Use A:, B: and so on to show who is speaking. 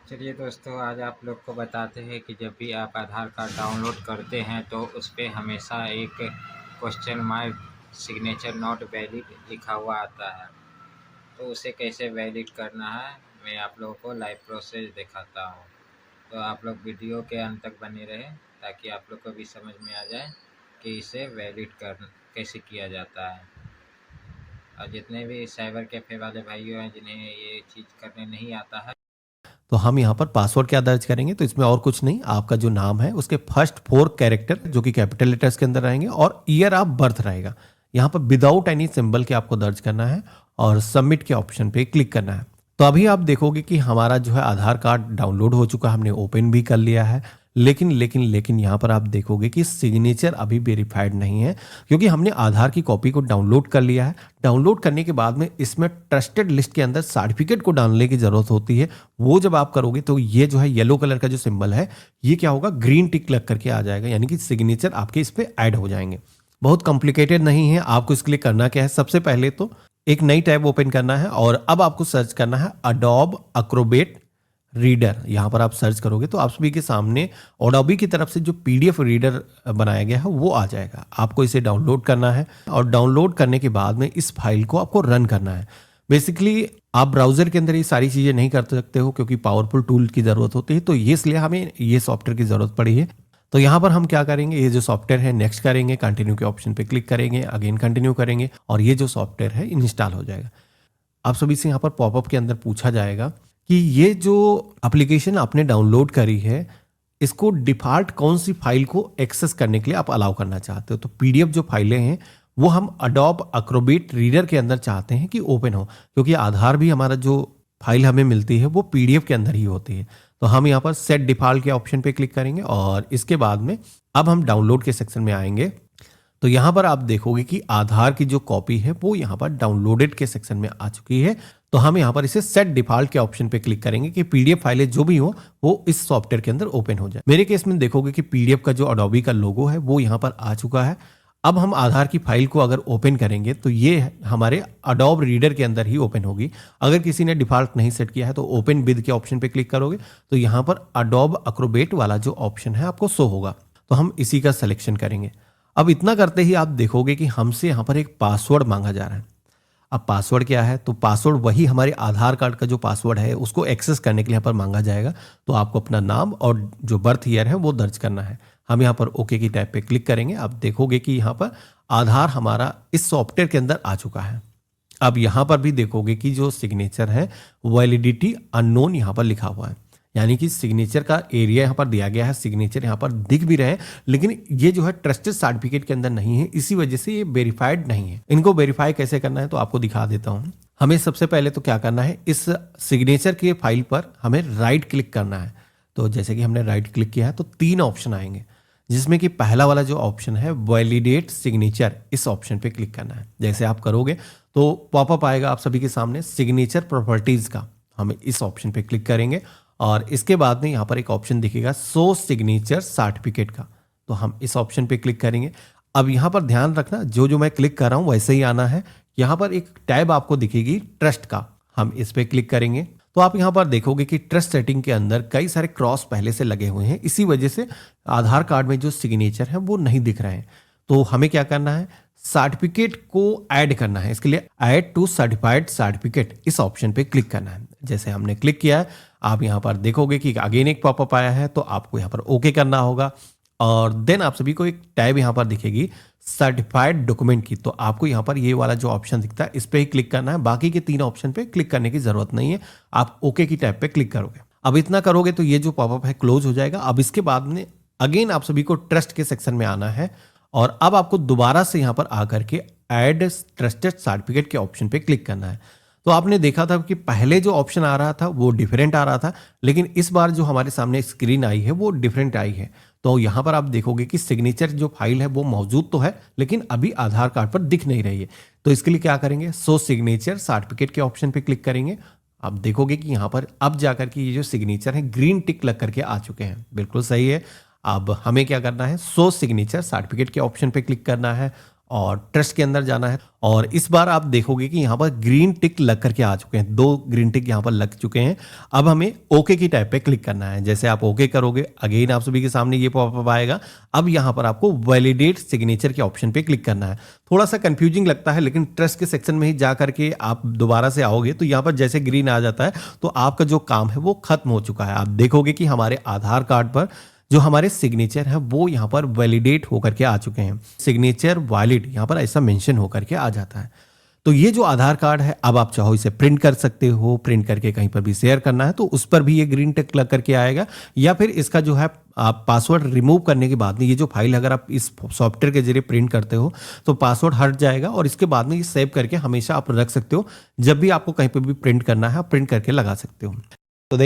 A: चलिए दोस्तों, आज आप लोग को बताते हैं कि जब भी आप आधार कार्ड डाउनलोड करते हैं तो उस पे हमेशा एक question mark signature not valid लिखा हुआ आता है। तो उसे कैसे वैलिड करना है, मैं आप लोगों को लाइव प्रोसेस दिखाता हूँ। तो आप लोग वीडियो के अंत तक बने रहें ताकि आप लोग को भी समझ में आ जाए कि इसे वैलिड कर कैसे किया जाता है। और जितने भी साइबर कैफ़े वाले भाइयों हैं जिन्हें ये चीज़ करने नहीं आता है,
B: तो हम यहाँ पर पासवर्ड क्या दर्ज करेंगे, तो इसमें और कुछ नहीं, आपका जो नाम है उसके फर्स्ट 4 कैरेक्टर जो कि कैपिटल लेटर्स के अंदर रहेंगे और ईयर ऑफ बर्थ रहेगा। यहाँ पर विदाउट एनी सिंबल के आपको दर्ज करना है और सबमिट के ऑप्शन पे क्लिक करना है। तो अभी आप देखोगे कि हमारा जो है आधार कार्ड डाउनलोड हो चुका है, हमने ओपन भी कर लिया है। लेकिन यहाँ पर आप देखोगे कि सिग्नेचर अभी वेरीफाइड नहीं है, क्योंकि हमने आधार की कॉपी को डाउनलोड कर लिया है। डाउनलोड करने के बाद में इसमें ट्रस्टेड लिस्ट के अंदर सर्टिफिकेट को डालने की जरूरत होती है। वो जब आप करोगे तो ये जो है येलो कलर का जो सिंबल है, ये क्या होगा, ग्रीन टिक लग करके आ जाएगा, यानी कि सिग्नेचर आपके इस पे ऐड हो जाएंगे। बहुत कॉम्प्लिकेटेड नहीं है। आपको इसके लिए करना क्या है, सबसे पहले तो एक नई टैब ओपन करना है और अब आपको सर्च करना है अडोब एक्रोबेट रीडर। यहाँ पर आप सर्च करोगे तो आप सभी के सामने ओडोबी की तरफ से जो पीडीएफ रीडर बनाया गया है वो आ जाएगा। आपको इसे डाउनलोड करना है और डाउनलोड करने के बाद में इस फाइल को आपको रन करना है। बेसिकली आप ब्राउजर के अंदर ये सारी चीज़ें नहीं कर सकते हो, क्योंकि पावरफुल टूल की ज़रूरत होती है, तो ये इसलिए हमें ये सॉफ्टवेयर की ज़रूरत पड़ी है। तो यहाँ पर हम क्या करेंगे, ये जो सॉफ्टवेयर है नेक्स्ट करेंगे, कंटिन्यू के ऑप्शन पे क्लिक करेंगे, अगेन कंटिन्यू करेंगे और ये जो सॉफ्टवेयर है इंस्टॉल हो जाएगा। आप सभी से यहाँ पर पॉपअप के अंदर पूछा जाएगा कि ये जो एप्लीकेशन आपने डाउनलोड करी है, इसको डिफॉल्ट कौन सी फाइल को एक्सेस करने के लिए आप अलाउ करना चाहते हो। तो पीडीएफ जो फाइलें हैं वो हम अडोब एक्रोबेट रीडर के अंदर चाहते हैं कि ओपन हो, क्योंकि आधार भी हमारा जो फाइल हमें मिलती है वो पीडीएफ के अंदर ही होती है। तो हम यहाँ पर सेट डिफॉल्ट के ऑप्शन पे क्लिक करेंगे और इसके बाद में अब हम डाउनलोड के सेक्शन में आएंगे। तो यहाँ पर आप देखोगे कि आधार की जो कॉपी है वो यहाँ पर डाउनलोडेड के सेक्शन में आ चुकी है। तो हम यहाँ पर इसे सेट डिफॉल्ट के ऑप्शन पे क्लिक करेंगे कि पीडीएफ फाइलें जो भी हो वो इस सॉफ्टवेयर के अंदर ओपन हो जाए। मेरे केस में देखोगे कि पीडीएफ का जो अडोबी का लोगो है वो यहाँ पर आ चुका है। अब हम आधार की फाइल को अगर ओपन करेंगे तो ये हमारे अडोब रीडर के अंदर ही ओपन होगी। अगर किसी ने डिफॉल्ट नहीं सेट किया है तो ओपन विद के ऑप्शन पे क्लिक करोगे तो यहाँ पर अडोब एक्रोबेट वाला जो ऑप्शन है आपको शो होगा। तो हम इसी का सिलेक्शन करेंगे। अब इतना करते ही आप देखोगे कि हमसे यहाँ पर एक पासवर्ड मांगा जा रहा है। अब पासवर्ड क्या है, तो पासवर्ड वही हमारे आधार कार्ड का जो पासवर्ड है उसको एक्सेस करने के लिए यहाँ पर मांगा जाएगा। तो आपको अपना नाम और जो बर्थ ईयर है वो दर्ज करना है। हम यहाँ पर ओके की टैब पे क्लिक करेंगे। आप देखोगे कि यहाँ पर आधार हमारा इस सॉफ्टवेयर के अंदर आ चुका है। अब यहाँ पर भी देखोगे कि जो सिग्नेचर है वैलिडिटी अननोन यहाँ पर लिखा हुआ है, यानी कि सिग्नेचर का एरिया यहाँ पर दिया गया है, सिग्नेचर यहाँ पर दिख भी रहे हैं, लेकिन ये जो है ट्रस्टेड सर्टिफिकेट के अंदर नहीं है, इसी वजह से ये वेरीफाइड नहीं है। इनको वेरीफाई कैसे करना है तो आपको दिखा देता हूँ। हमें सबसे पहले तो क्या करना है, इस सिग्नेचर के फाइल पर हमें राइट क्लिक करना है। तो जैसे कि हमने राइट क्लिक किया है तो 3 ऑप्शन आएंगे, जिसमें कि पहला वाला जो ऑप्शन है वैलिडेट सिग्नेचर, इस ऑप्शन पे क्लिक करना है। जैसे आप करोगे तो पॉपअप आएगा आप सभी के सामने सिग्नेचर प्रॉपर्टीज का, हमें इस ऑप्शन पे क्लिक करेंगे और इसके बाद में यहाँ पर एक ऑप्शन दिखेगा शो सिग्नेचर सर्टिफिकेट का, तो हम इस ऑप्शन पे क्लिक करेंगे। अब यहाँ पर ध्यान रखना, जो जो मैं क्लिक कर रहा हूँ वैसे ही आना है। यहाँ पर एक टैब आपको दिखेगी ट्रस्ट का, हम इस पे क्लिक करेंगे तो आप यहाँ पर देखोगे कि ट्रस्ट सेटिंग के अंदर कई सारे क्रॉस पहले से लगे हुए हैं, इसी वजह से आधार कार्ड में जो सिग्नेचर है वो नहीं दिख रहे हैं। तो हमें क्या करना है, सर्टिफिकेट को ऐड करना है। इसके लिए ऐड टू सर्टिफाइड सर्टिफिकेट, इस ऑप्शन पे क्लिक करना है। जैसे हमने क्लिक किया है आप यहाँ पर देखोगे कि अगेन एक पॉपअप आया है, तो आपको यहाँ पर ओके करना होगा और देन आप सभी को एक टैब यहाँ पर दिखेगी सर्टिफाइड डॉक्यूमेंट की, तो आपको यहाँ पर ये वाला जो ऑप्शन दिखता है इस पे ही क्लिक करना है। बाकी के 3 ऑप्शन पे क्लिक करने की जरूरत नहीं है, आप ओके की टैब पे क्लिक करोगे। अब इतना करोगे तो ये जो पॉपअप है क्लोज हो जाएगा। अब इसके बाद में अगेन आप सभी को ट्रस्ट के सेक्शन में आना है और अब आपको दोबारा से यहाँ पर आकर के ऐड ट्रस्टेड सर्टिफिकेट के ऑप्शन पे क्लिक करना है। तो आपने देखा था कि पहले जो ऑप्शन आ रहा था वो डिफरेंट आ रहा था, लेकिन इस बार जो हमारे सामने स्क्रीन आई है वो डिफरेंट आई है। तो यहाँ पर आप देखोगे कि सिग्नेचर जो फाइल है वो मौजूद तो है, लेकिन अभी आधार कार्ड पर दिख नहीं रही है। तो इसके लिए क्या करेंगे, शो सिग्नेचर सर्टिफिकेट के ऑप्शन पे क्लिक करेंगे। आप देखोगे कि यहाँ पर अब जाकर के ये जो सिग्नेचर है ग्रीन टिक लग करके आ चुके हैं, बिल्कुल सही है। अब हमें क्या करना है, शो सिग्नेचर सर्टिफिकेट के ऑप्शन पे क्लिक करना है और ट्रस्ट के अंदर जाना है और इस बार आप देखोगे कि यहाँ पर ग्रीन टिक लग करके आ चुके हैं, 2 ग्रीन टिक यहाँ पर लग चुके हैं। अब हमें ओके की टैब पे क्लिक करना है। जैसे आप ओके करोगे अगेन आप सभी के सामने ये पॉपअप आएगा। अब यहाँ पर आपको वैलिडेट सिग्नेचर के ऑप्शन पे क्लिक करना है। थोड़ा सा कंफ्यूजिंग लगता है लेकिन ट्रस्ट के सेक्शन में ही जा करके आप दोबारा से आओगे तो यहाँ पर जैसे ग्रीन आ जाता है तो आपका जो काम है वो खत्म हो चुका है। आप देखोगे कि हमारे आधार कार्ड पर जो हमारे सिग्नेचर है वो यहाँ पर वैलिडेट होकर के आ चुके हैं। सिग्नेचर वैलिड यहाँ पर ऐसा मेंशन होकर के आ जाता है। तो ये जो आधार कार्ड है अब आप चाहो इसे प्रिंट कर सकते हो, प्रिंट करके कहीं पर भी शेयर करना है तो उस पर भी ये ग्रीन टिक लग करके आएगा, या फिर इसका जो है आप पासवर्ड रिमूव करने के बाद में ये जो फाइल अगर आप इस सॉफ्टवेयर के जरिए प्रिंट करते हो तो पासवर्ड हट जाएगा और इसके बाद में ये सेव करके हमेशा आप रख सकते हो। जब भी आपको कहीं पर भी प्रिंट करना है आप प्रिंट करके लगा सकते हो।